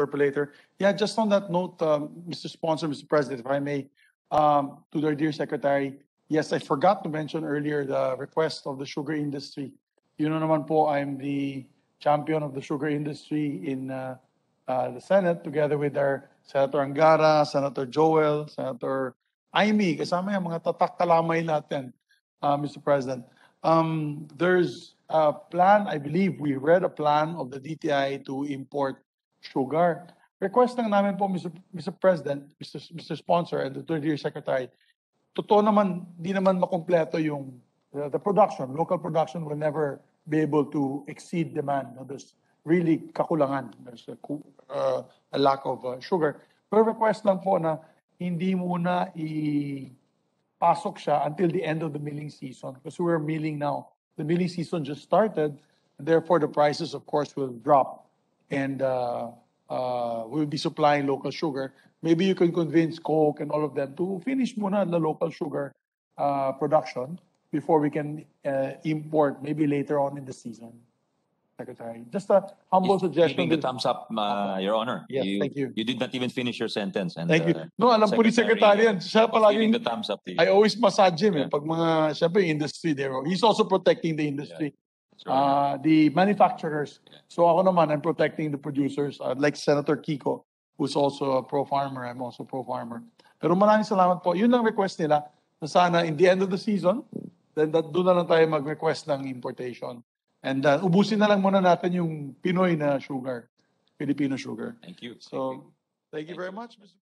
interpolator. Yeah, just on that note, Mr. Sponsor, Mr. President, if I may, to the dear Secretary, yes, I forgot to mention earlier the request of the sugar industry. You know naman po, I'm the champion of the sugar industry in the Senate together with our Senator Angara, Senator Joel, Senator Aimee, kasama yung mga tatak kalamay natin, Mr. President. There's a plan, I believe we read a plan of the DTI to import sugar. Request lang namin po, Mr. President, Mr. Sponsor, and the Third Year Secretary, totoo naman, di naman makompleto yung the production. Local production will never be able to exceed demand. No? There's really kakulangan. There's a lack of sugar. Pero request lang po na hindi muna pasok siya until the end of the milling season because we're milling now. The milling season just started, and therefore the prices, of course, will drop, and we'll be supplying local sugar. Maybe you can convince Coke and all of them to finish muna the local sugar production before we can import maybe later on in the season. Secretary, just a humble suggestion. Giving the thumbs up, Your Honor. Yes, thank you. You did not even finish your sentence. And, thank you. No, alam po ni Secretary yan. Siya palagi, giving the thumbs up to you. I always massage him. Pag mga, siyempre, industry there. He's also protecting the industry. Yeah. The manufacturers. Yeah. So ako naman, I'm protecting the producers. Like Senator Kiko, who's also a pro-farmer. I'm also pro-farmer. Pero maraming salamat po. Yun ang request nila. Na sana, in the end of the season, then doon na lang tayo mag-request ng importation. And ubusin na lang muna natin yung Pinoy na sugar, Filipino sugar. Thank you. So, thank you very much, Mr.